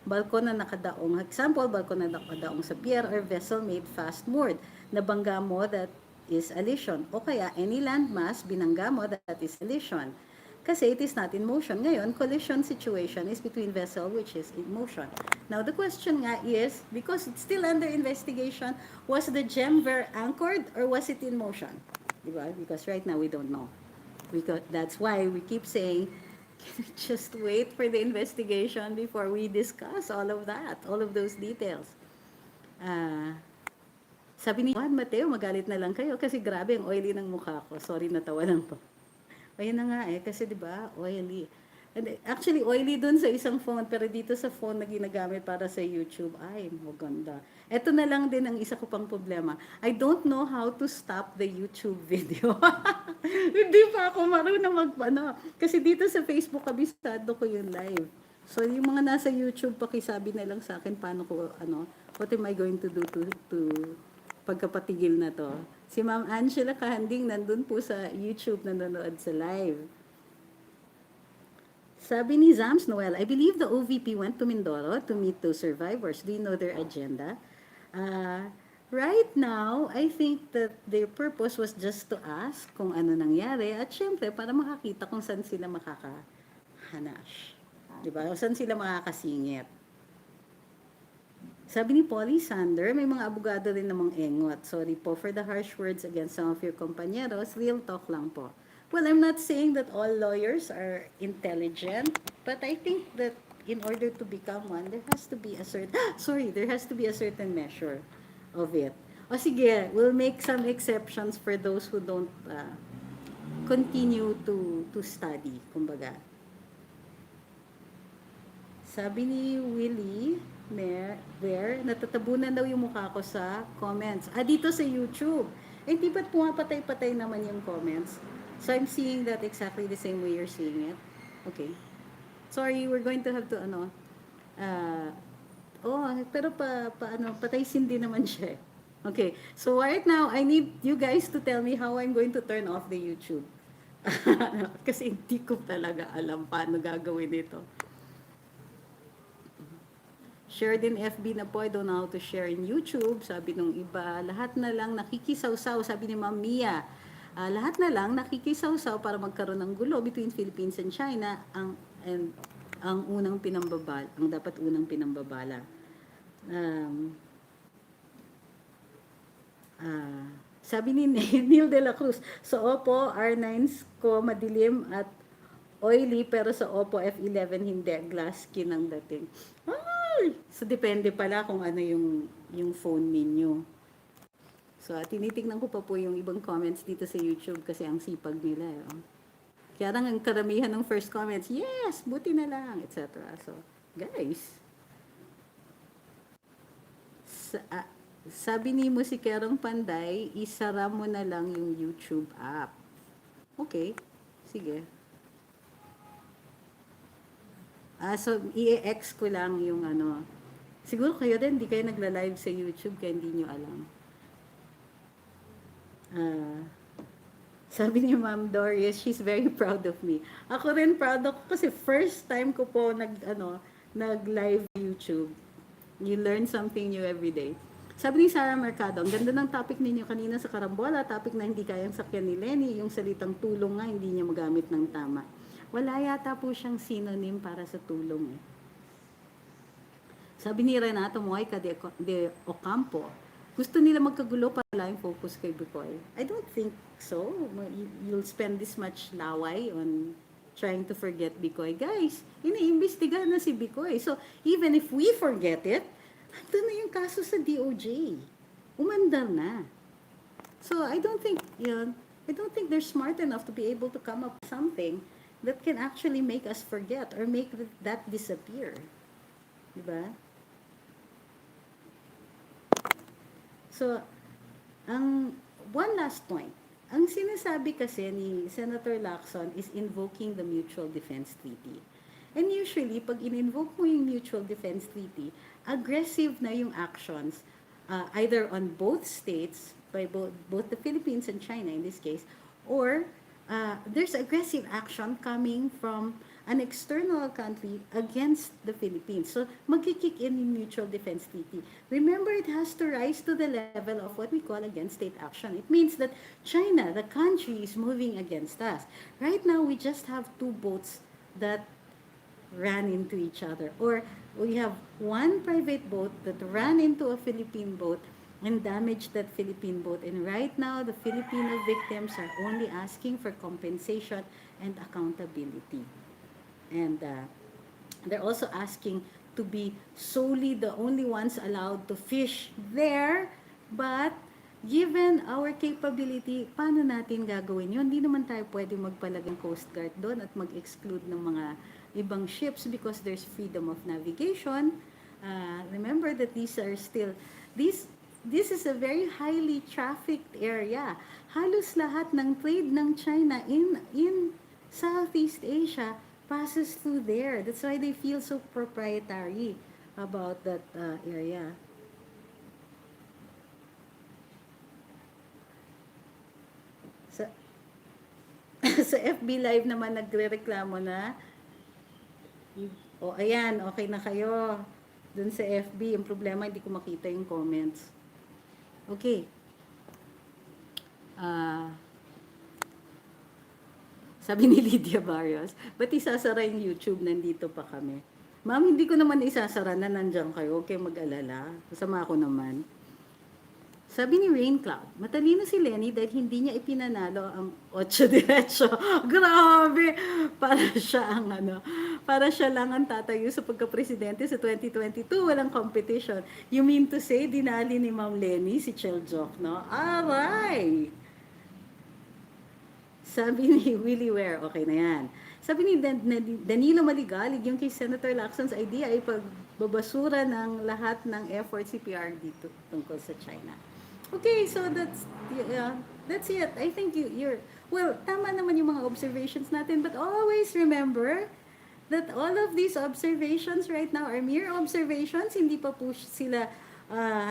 Balkon na nakadaong, example, balkon na nakadaong sa pier or vessel made fast moored. Nabangga mo, that is elision. O kaya, any landmass, binangga mo, that is elision. Kasi it is not in motion. Ngayon, collision situation is between vessel which is in motion. Now, the question nga is, because it's still under investigation, was the gem anchored or was it in motion? Diba? Because right now, we don't know. That's why we keep saying, just wait for the investigation before we discuss all of that, all of those details. Sabi ni Juan Mateo, magalit na lang kayo kasi grabe ang oily ng mukha ko. Sorry, natawa lang po. Ayun na nga kasi 'di ba, oily. And actually oily dun sa isang phone, pero dito sa phone na ginagamit para sa YouTube, ay maganda. Ito na lang din ang isa ko pang problema. I don't know how to stop the YouTube video. Hindi pa ako marunong kasi dito sa Facebook kabisado ko yung live. So yung mga nasa YouTube, pakisabi na lang sa akin paano ko what am I going to do to pagkapatigil na to. Si Ma'am Angela Kahanding nandun po sa YouTube nanonood sa live. Sabi ni Zams Noel, I believe the OVP went to Mindoro to meet those survivors. Do you know their agenda? Right now, I think that their purpose was just to ask kung ano nangyari at syempre para makakita kung saan sila makakahanash. Diba? O saan sila makakasingit. Sabi ni Polly Sander, may mga abogado rin namang engot. Sorry po for the harsh words against some of your compañeros. Real talk lang po. Well, I'm not saying that all lawyers are intelligent, but I think that in order to become one, there has to be a certain measure of it. O sige, we'll make some exceptions for those who don't continue to study, kumbaga. Sabi ni Willie, natatabunan daw yung mukha ko sa comments. Dito sa YouTube. Hindi ba't pumapatay-patay naman yung comments? So I'm seeing that exactly the same way you're seeing it. Okay. Sorry, we're going to have to pero patay sindi naman siya. Okay. So right now, I need you guys to tell me how I'm going to turn off the YouTube. Kasi hindi ko talaga alam paano gagawin ito. Share din FB na po, I don't know how to share in YouTube. Sabi nung iba, lahat na lang nakikisaw-saw, sabi ni Ma'am Mia. Lahat na lang nakikisaw-saw para magkaroon ng gulo between Philippines and China ang dapat unang pinambabala. Sabi ni Neil de la Cruz, sa Oppo R9s ko madilim at oily pero sa Oppo F11 hindi, glass skin ang dating. So depende pala kung ano yung phone ninyo. So tinitingnan ko pa po yung ibang comments dito sa YouTube kasi ang sipag nila. Kaya lang ang karamihan ng first comments, yes, buti na lang, etc. So guys, sabi ni Musikerong Panday, isara mo na lang yung YouTube app. Okay, sige. So, i-ex ko lang yung Siguro kayo din, hindi kayo nagla-live sa YouTube kaya hindi nyo alam. Sabi ni Ma'am Doris, she's very proud of me. Ako rin proud ako kasi first time ko po nag-live YouTube. You learn something new every day. Sabi ni Sarah Mercado, ang ganda ng topic ninyo kanina sa Karambola, topic na hindi kayang sakyan ni Lenny, yung salitang tulong nga, hindi niya magamit ng tama. Wala yata po siyang synonym para sa tulong eh. Sabi ni Renato Moica de Ocampo, gusto nila magkagulo para yung focus kay Bicoy. I don't think so. You'll spend this much laway on trying to forget Bicoy. Guys, iniimbestigahan na si Bicoy. So, even if we forget it, ito na yung kaso sa DOJ. Umandar na. So, I don't think they're smart enough to be able to come up with something that can actually make us forget or make that disappear. Diba? So, one last point. Ang sinasabi kasi ni Senator Lacson is invoking the Mutual Defense Treaty. And usually, pag in-invoke mo yung Mutual Defense Treaty, aggressive na yung actions, either on both states, by both the Philippines and China in this case, or there's aggressive action coming from an external country against the Philippines. So, magkikick in yung Mutual Defense Treaty. Remember, it has to rise to the level of what we call against state action. It means that China, the country, is moving against us. Right now, we just have two boats that ran into each other. Or we have one private boat that ran into a Philippine boat and damaged that Philippine boat. And right now, the Filipino victims are only asking for compensation and accountability. And they're also asking to be solely the only ones allowed to fish there. But given our capability, paano natin gagawin yun? Hindi naman tayo pwede magpalagang Coast Guard doon at mag-exclude ng mga ibang ships because there's freedom of navigation. Remember that this is a very highly trafficked area. Halos lahat ng trade ng China in Southeast Asia passes through there. That's why they feel so proprietary about that area. Sa, sa FB Live naman nagre-reklamo na. Ayan, okay na kayo. Dun sa FB, yung problema, hindi ko makita yung comments. Okay. Sabi ni Lydia Barrios, ba't isasara yung YouTube? Nandito pa kami. Ma'am, hindi ko naman isasara na nandiyan kayo. Huwag kayong mag-alala. Kasama ako naman. Sabi ni Rain Cloud, matalino si Lenny dahil hindi niya ipinanalo ang 8 diretso. Grabe! Para siya lang ang tatayo sa pagka-presidente sa 2022. Walang competition. You mean to say, dinali ni Ma'am Lenny si Cheljok, no? Aray! Sabi ni Willie Ware, okay na yan. Sabi ni Danilo Maligalig, yung kay Senator Lacson's idea ay pagbabasura ng lahat ng effort si PR dito tungkol sa China. Okay, so that's it. I think well, tama naman yung mga observations natin, but always remember that all of these observations right now are mere observations, hindi pa po sila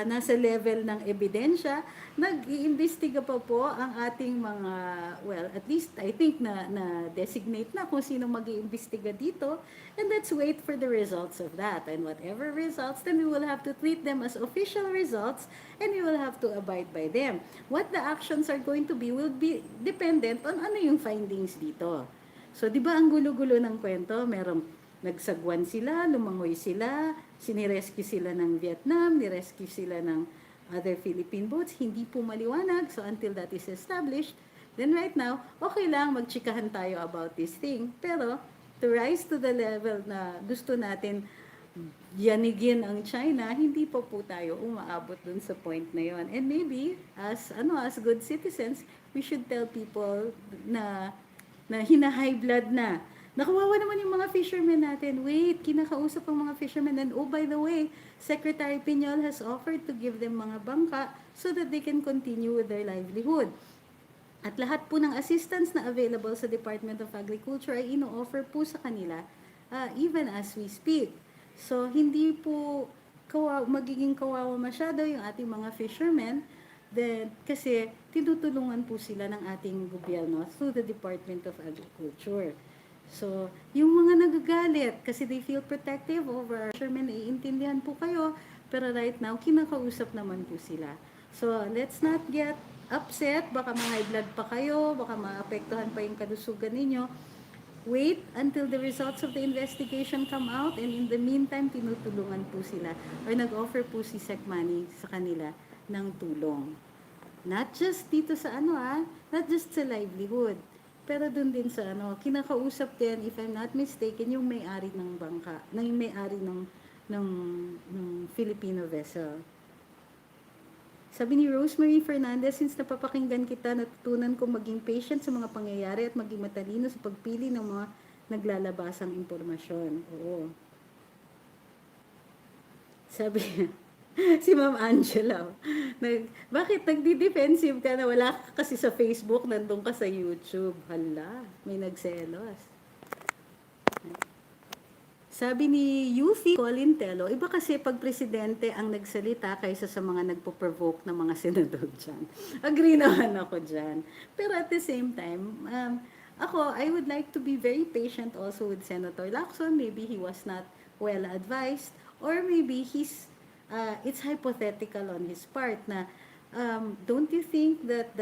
nasa level ng ebidensya. Nag-iimbestiga pa po ang ating mga, well, at least I think na designate na kung sino mag-iimbestiga dito, and let's wait for the results of that. And whatever results, then we will have to treat them as official results and we will have to abide by them. What the actions are going to be will be dependent on ano yung findings dito. So, di ba ang gulo-gulo ng kwento? Merong nagsagwan sila, lumangoy sila, sinirescue sila ng Vietnam, nirescue sila ng other Philippine boats, hindi po maliwanag. So until that is established, then right now, okay lang, magchikahan tayo about this thing. Pero to rise to the level na gusto natin yanigin ang China, hindi pa po tayo umaabot dun sa point na yon. And maybe, as good citizens, we should tell people na hina-high blood na. Nakawawa naman yung mga fishermen natin. Wait, kinakausap ang mga fishermen. And oh, by the way, Secretary Piñol has offered to give them mga bangka so that they can continue with their livelihood. At lahat po ng assistance na available sa Department of Agriculture ay ino-offer po sa kanila even as we speak. So, hindi po magiging kawawa masyado yung ating mga fishermen kasi tinutulungan po sila ng ating gobyerno through the Department of Agriculture. So, yung mga nagagalit kasi they feel protective over our fishermen, naiintindihan po kayo, Pero right now, kinakausap naman po sila. So, let's not get upset. Baka ma-high blood pa kayo, baka maapektuhan pa yung kalusugan ninyo. Wait until the results of the investigation come out, and in the meantime, tinutulungan po sila or nag-offer po si Sec Money sa kanila ng tulong. Not just dito sa not just sa livelihood, pero dun din sa kinakausap din, if I'm not mistaken, yung may-ari ng bangka, yung may-ari ng Filipino vessel. Sabi ni Rosemary Fernandez, since napapakinggan kita, natutunan kong maging patient sa mga pangyayari at maging matalino sa pagpili ng mga naglalabasang impormasyon. Oo. Sabi si Ma'am Angela, bakit nagdi-defensive ka na wala ka kasi sa Facebook, nandun ka sa YouTube? Hala, may nagselos. Sabi ni Yuffie Colintello, iba kasi pag presidente ang nagsalita kaysa sa mga nagpo-provoke ng mga senador dyan. Agree naman ako dyan. Pero at the same time, I would like to be very patient also with Senator Lacson. Maybe he was not well advised, or maybe it's hypothetical on his part na don't you think that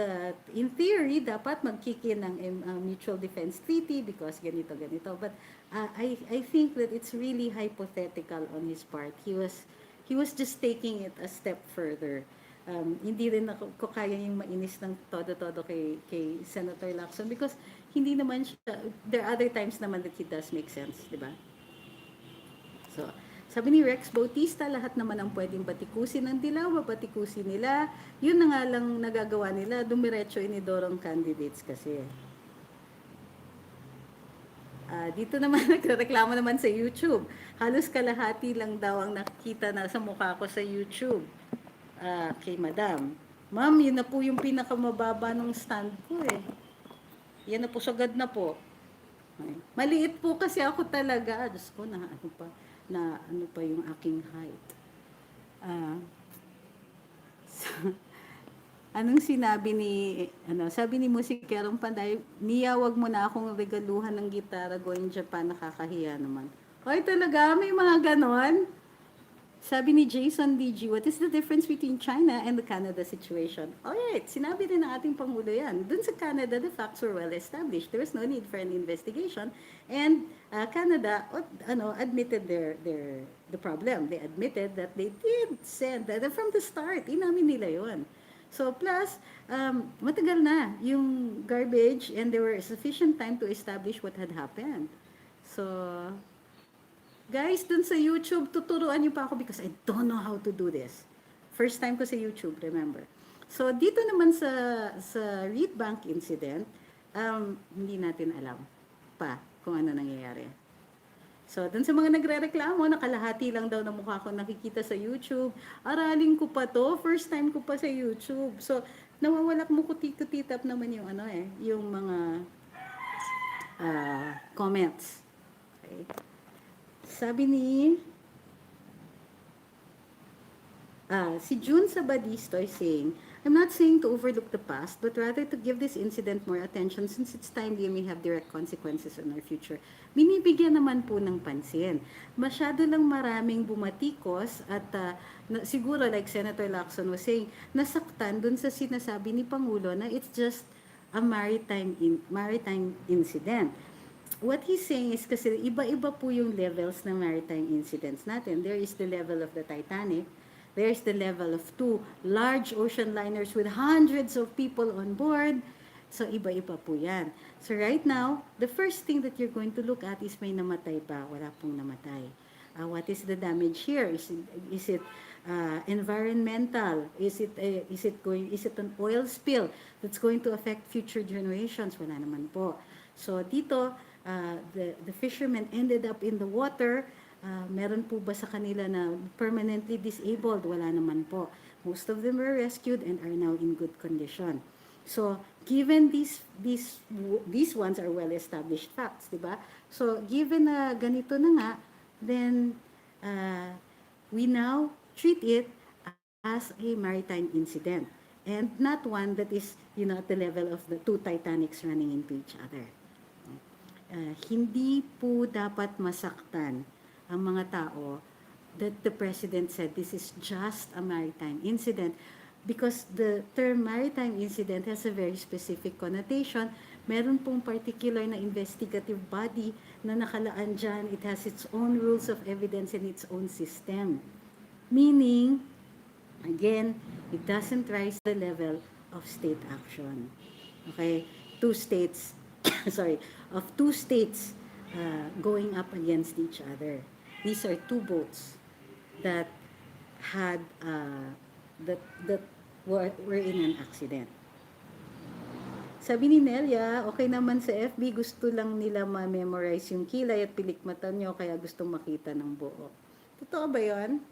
in theory dapat magkikin ng mutual defense treaty because ganito but I think that it's really hypothetical on his part. He was just taking it a step further. Hindi rin ako kaya yung mainis ng todo-todo kay Senator Lacson because hindi naman siya, there are other times naman that he does make sense, di ba? So, sabi ni Rex Bautista, lahat naman ang pwedeng batikusin ng dilaw, batikusin nila. Yun na nga lang nagagawa nila, dumiretso inidorong candidates kasi. Dito naman, nagreklamo naman sa YouTube. Halos kalahati lang daw ang nakikita na sa mukha ko sa YouTube. Kay Madam. Ma'am, yun na po yung pinakamababa ng stand ko eh. Yan na po, sagad na po. Maliit po kasi ako talaga. Diyos ko, ano pa yung aking height. Anong sinabi sabi ni Musikerong Panday, Mia, wag mo na akong regaluhan ng gitara going Japan, nakakahiya naman. Hoy, talaga, may mga ganon. Sabi ni Jason DG, what is the difference between China and the Canada situation? Alright, sinabi din ng ating Pangulo yan. Dun sa Canada, the facts were well established. There was no need for an investigation. And Canada admitted the problem. They admitted that they did send, from the start, inamin nila yon. So plus, matagal na yung garbage and there were sufficient time to establish what had happened. So, guys, dun sa YouTube, tuturuan niyo pa ako because I don't know how to do this. First time ko sa YouTube, remember. So, dito naman sa Reed Bank incident, hindi natin alam pa kung ano nangyayari. So, dun sa mga nagre-reklamo, nakalahati lang daw na mukha ko nakikita sa YouTube. Aralin ko pa to, first time ko pa sa YouTube. So, nawawalak mo kuti-kutitap naman yung yung mga comments. Okay. Sabi ni si June Sabadisto is saying, I'm not saying to overlook the past, but rather to give this incident more attention since it's timely and may have direct consequences on our future. Binibigyan naman po ng pansin. Masyado lang maraming bumatikos at siguro like Senator Lacson was saying, nasaktan dun sa sinasabi ni Pangulo na it's just a maritime incident. What he's saying is kasi iba-iba po yung levels ng maritime incidents natin. There is the level of the Titanic. There's the level of 2 large ocean liners with hundreds of people on board. So, iba-iba po yan. So, right now, the first thing that you're going to look at is may namatay ba? Wala pong namatay. What is the damage here? Is it environmental? Is it an oil spill that's going to affect future generations? Wala naman po. So, dito, the fishermen ended up in the water. Meron po ba sa kanila na permanently disabled? Wala naman po. Most of them were rescued and are now in good condition. So, given these ones are well-established facts, di ba? So, given na ganito na nga, then we now treat it as a maritime incident and not one that is, at the level of the 2 Titanics running into each other. Hindi po dapat masaktan ang mga tao that the President said this is just a maritime incident because the term maritime incident has a very specific connotation. Meron pong particular na investigative body na nakalaan dyan. It has its own rules of evidence and its own system. Meaning, again, it doesn't rise to the level of state action. Okay? Two states, of two states going up against each other. These are two boats that had that were in an accident. Sabi ni Nelia, okay naman sa FB, gusto lang nila ma-memorize yung kilay at pilikmatan nyo, kaya gusto makita ng buo. Totoo ba yun?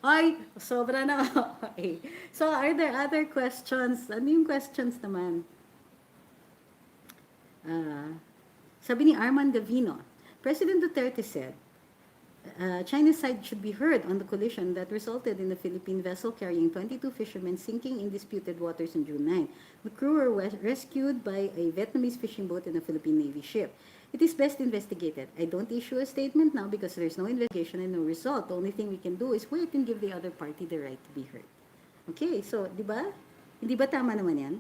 Ay, sobra na. Okay. So, are there other questions? Ano yung questions naman? Sabi ni Arman Gavino, President Duterte said, China's side should be heard on the collision that resulted in the Philippine vessel carrying 22 fishermen sinking in disputed waters on June 9. The crew were rescued by a Vietnamese fishing boat and a Philippine Navy ship. It is best investigated. I don't issue a statement now because there's no investigation and no result. The only thing we can do is wait and give the other party the right to be heard. Okay, so, di ba? Hindi ba tama naman yan?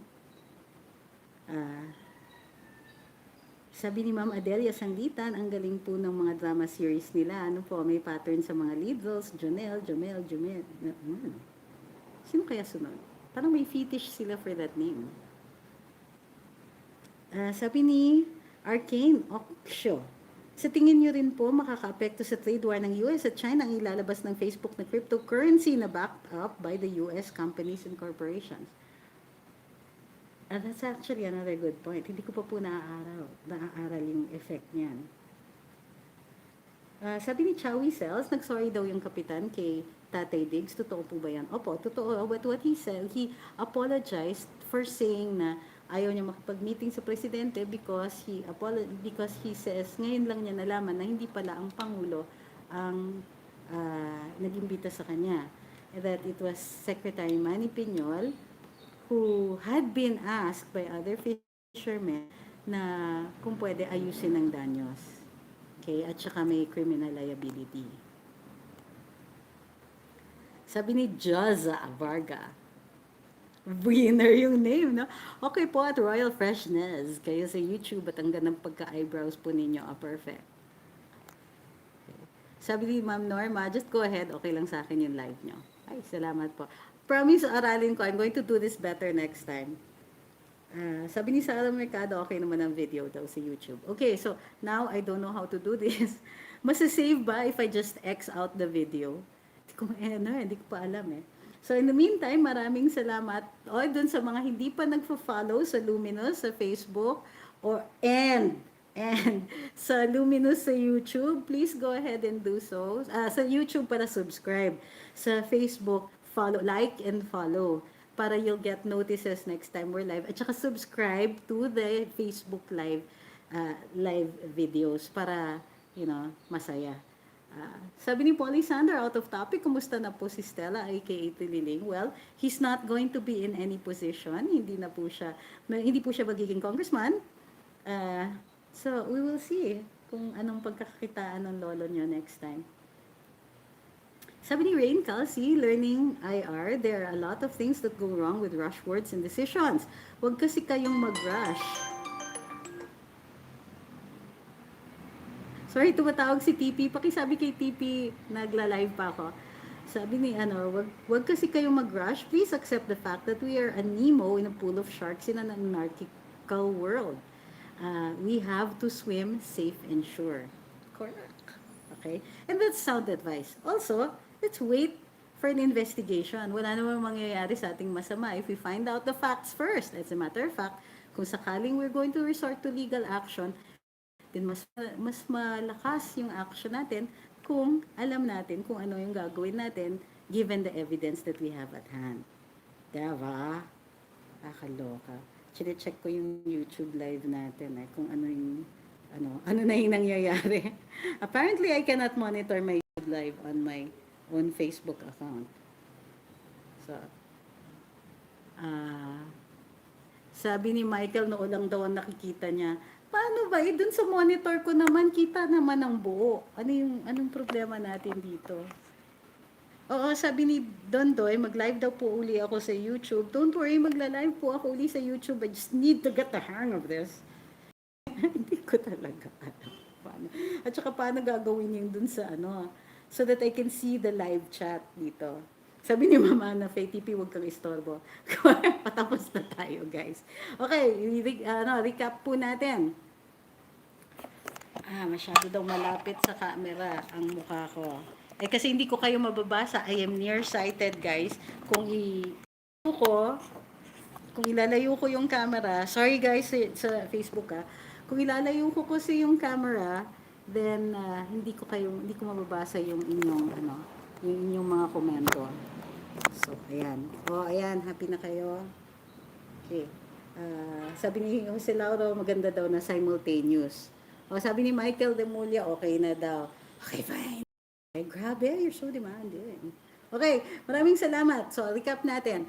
Sabi ni Ma'am Adelia Sanglitan, ang galing po ng mga drama series nila. Ano po, may pattern sa mga lead roles, Jonel. Sino kaya sunod? Parang may fetish sila for that name. Sabi ni Arcane Oksho, sa tingin nyo rin po makaka-apekto sa trade war ng US at China ang ilalabas ng Facebook na cryptocurrency na backed up by the US companies and corporations? That's actually another good point. Hindi ko pa po naaaral yung effect niyan. Sabi ni Chowie Cells, nag-sorry daw yung kapitan kay Tatay Diggs. Totoo po ba yan? Opo, totoo. But what he said, he apologized for saying na ayaw niya makipag-meeting sa presidente because he says, ngayon lang niya nalaman na hindi pala ang Pangulo ang nag-imbita sa kanya. And that it was Secretary Manny Piñol who had been asked by other fishermen na kung pwede ayusin ng danyos. Okay, at saka may criminal liability. Sabi ni Jaza Varga, winner yung name, no? Okay po, at Royal Freshness, kayo sa YouTube at ang ganang pagka-eyebrows po ninyo, perfect. Okay. Sabi ni Ma'am Norma, just go ahead, okay lang sa akin yung live nyo. Ay, salamat po. Promise, aralin ko. I'm going to do this better next time. Sabi ni Sarah Mercado, okay naman ang video daw sa YouTube. Okay, so now I don't know how to do this. Masasave ba if I just X out the video? Hindi ko pa alam eh. So in the meantime, maraming salamat. Dun sa mga hindi pa nagfo-follow sa Luminous sa Facebook and sa Luminous sa YouTube, please go ahead and do so. Sa YouTube para subscribe. Sa Facebook, follow, like and follow para you'll get notices next time we're live. At saka subscribe to the Facebook live videos para, masaya. Sabi ni Polly Sander, out of topic, kumusta na po si Stella, aka Tililing? Well, he's not going to be in any position. Hindi po siya magiging congressman. So, we will see kung anong pagkakakitaan ng lolo niyo next time. Sabi ni Rain Calci, learning IR, there are a lot of things that go wrong with rush words and decisions. Huwag kasi kayong mag-rush. Sorry, tumatawag si TP. Pakisabi kay TP, nagla-live pa ako. Sabi ni, wag kasi kayong mag-rush. Please accept the fact that we are a Nemo in a pool of sharks in an anarchical world. We have to swim safe and sure. Correct. Okay? And that's sound advice. Also, let's wait for an investigation. Wala namang mangyayari sa ating masama if we find out the facts first. As a matter of fact, kung sakaling we're going to resort to legal action, then mas malakas yung action natin kung alam natin kung ano yung gagawin natin given the evidence that we have at hand. Diba? Nakakaloka. Chine-check ko yung YouTube live natin kung ano na yung nangyayari. Apparently, I cannot monitor my YouTube live on my own Facebook account. So, sabi ni Michael, noon lang daw ang nakikita niya Paano ba? Dun sa monitor ko naman, kita naman ang buo. Anong problema natin dito? Oo, sabi ni Dondoy, mag-live daw po uli ako sa YouTube. Don't worry, magla-live po ako uli sa YouTube. I just need to get the hang of this. Hindi ko talaga alam paano. At saka paano gagawin yung dun sa so that I can see the live chat dito. Sabi ni Mama na, Faye TP, huwag kang istorbo. Patapos na tayo, guys. Okay, recap po natin. Masyado daw malapit sa camera ang mukha ko. Kasi hindi ko kayo mababasa. I am nearsighted, guys. Kung ilalayo ko yung camera, sorry guys sa Facebook kung ilalayo ko kasi yung camera, then hindi ko mababasa yung inyong yung inyong mga komento. So, ayan. Ayan, happy na kayo. Okay. Sabi ni Jose Lauro, maganda daw na simultaneous. Sabi ni Michael Demulia, okay na daw. Okay, fine. Ay, grabe, you're so demanding. Okay, maraming salamat. So, recap natin.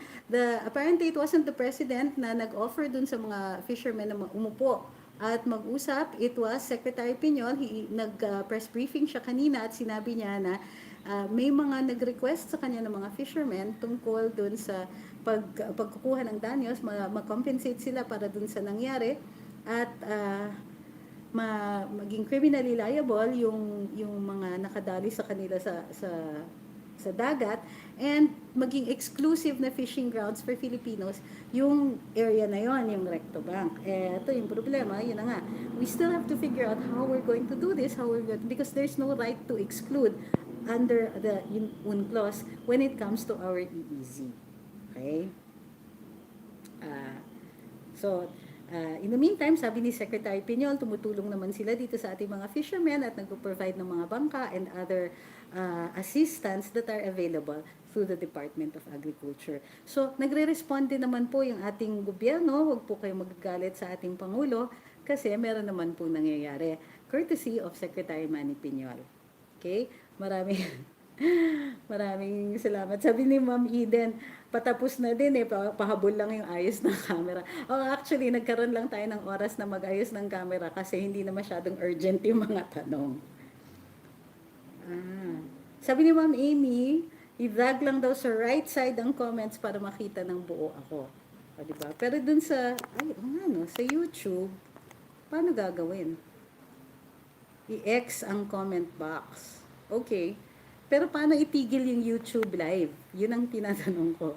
Apparently, it wasn't the president na nag-offer dun sa mga fishermen na umupo at mag-usap. It was Secretary Piñol. Nag-press briefing siya kanina at sinabi niya na may mga nag-request sa kanya ng mga fishermen tungkol dun sa pagkukuha ng danyos, mag-compensate sila para dun sa nangyari at maging criminally liable yung mga nakadali sa kanila sa dagat and maging exclusive na fishing grounds for Filipinos yung area na yon, yung Recto Bank. Ito yung problema, yun na nga. We still have to figure out how we're going to do this, because there's no right to exclude under the UNCLOS when it comes to our EEZ. Okay? In the meantime, sabi ni Secretary Piñol, tumutulong naman sila dito sa ating mga fishermen at nag-provide ng mga bangka and other assistance that are available through the Department of Agriculture. So, nagre-respond din naman po yung ating gobyerno. Huwag po kayong magagalit sa ating Pangulo kasi meron naman po nangyayari. Courtesy of Secretary Manny Piñol. Okay? Maraming salamat. Sabi ni Ma'am Eden, patapos na din pahabol lang yung ayos ng camera. Actually, nagkaroon lang tayo ng oras na mag-ayos ng camera kasi hindi na masyadong urgent yung mga tanong. Sabi ni Ma'am Amy, i-drag lang daw sa right side ang comments para makita ng buo ako. Diba? Pero dun sa YouTube, paano gagawin? I-X ang comment box. Okay. Pero paano itigil yung YouTube live? Yun ang tinatanong ko.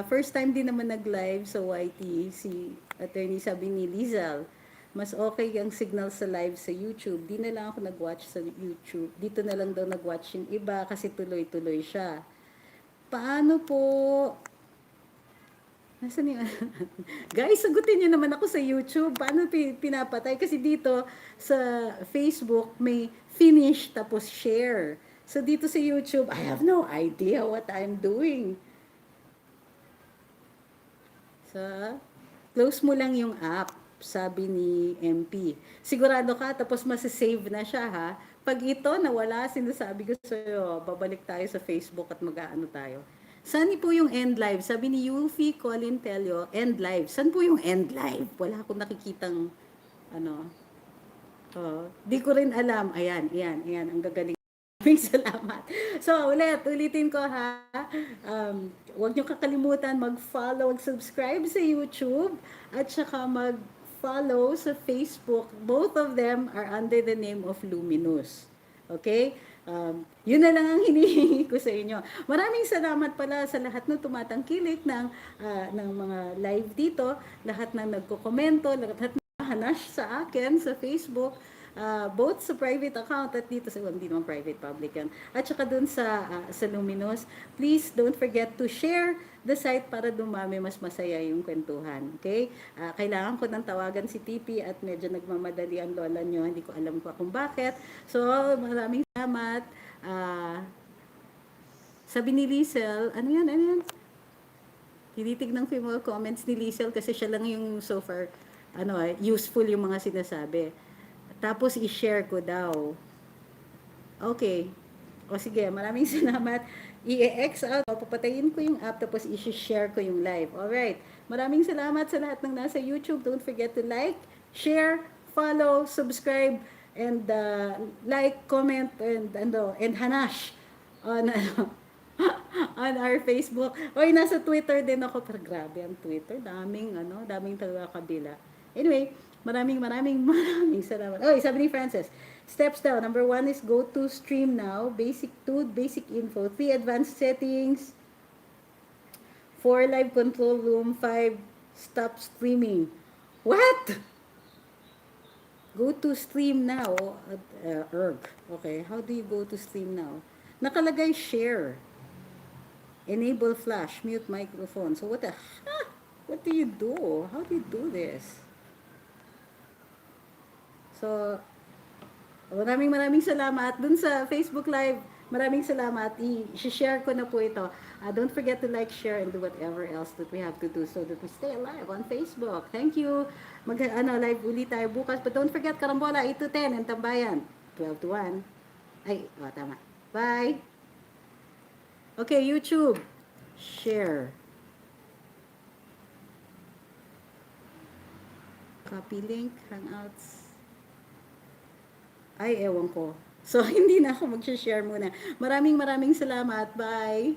First time din naman nag-live sa YT, si Attorney sabi ni Lizal, mas okay ang signal sa live sa YouTube. Di na lang ako nag-watch sa YouTube. Dito na lang daw nag-watch yung iba kasi tuloy-tuloy siya. Paano po? Nasaan yung guys, sagutin nyo naman ako sa YouTube. Paano pinapatay? Kasi dito sa Facebook may finish tapos share. So, dito sa YouTube, I have no idea what I'm doing. So, close mo lang yung app, sabi ni MP. Sigurado ka, tapos masasave na siya, ha? Pag ito nawala, sinasabi ko sa'yo, babalik tayo sa Facebook at mag-aano tayo. Saan po yung end live? Sabi ni Yufi Colin Telio, end live. Saan po yung end live? Wala akong nakikitang, di ko rin alam. Ayan, ang gagaling. Salamat. So, ulitin ko ha. Huwag niyo kakalimutan mag-follow, mag-subscribe sa YouTube at saka mag-follow sa Facebook. Both of them are under the name of Luminous. Okay? Yun na lang ang hinihingi ko sa inyo. Maraming salamat pala sa lahat ng tumatangkilik ng mga live dito, lahat ng nagko-komento, lahat ng hanash sa akin sa Facebook. Both sa private account at dito sa hindi naman private, public yan. At saka dun sa Luminous, please don't forget to share the site para dumami, mas masaya yung kwentuhan. Okay? Kailangan ko nang tawagan si TP at medyo nagmamadali ang lola nyo. Hindi ko alam kung bakit. So, maraming salamat. Sabi ni Liesel, ano yan? Tinitignan ko yung mga comments ni Liesel kasi siya lang yung so far useful yung mga sinasabi. Tapos, i-share ko daw. Okay. Sige, maraming salamat. I-X out. Papatayin ko yung app, tapos i-share ko yung live. Alright. Maraming salamat sa lahat ng nasa YouTube. Don't forget to like, share, follow, subscribe, and like, comment, and hanash on on our Facebook. Oy, nasa Twitter din ako. Pero grabe ang Twitter. Daming taga-kabila. Anyway, maraming salamat. Oy, sabi ni Francis, steps daw. Number 1 is go to stream now. Basic 2, basic info. 3, advanced settings. 4, live control room. 5, stop streaming. What? Go to stream now. Okay, how do you go to stream now? Nakalagay share. Enable flash, mute microphone. So what do you do? How do you do this? So, maraming salamat dun sa Facebook Live. Maraming salamat. I-share ko na po ito. Don't forget to like, share, and do whatever else that we have to do so that we stay alive on Facebook. Thank you. Live ulit tayo bukas. But don't forget, Karambola, 8 to 10, and Tambayan, 12 to 1. Tama. Bye. Okay, YouTube. Share. Copy link, Hangouts. Ewan ko. So, hindi na ako mag-share muna. Maraming salamat. Bye!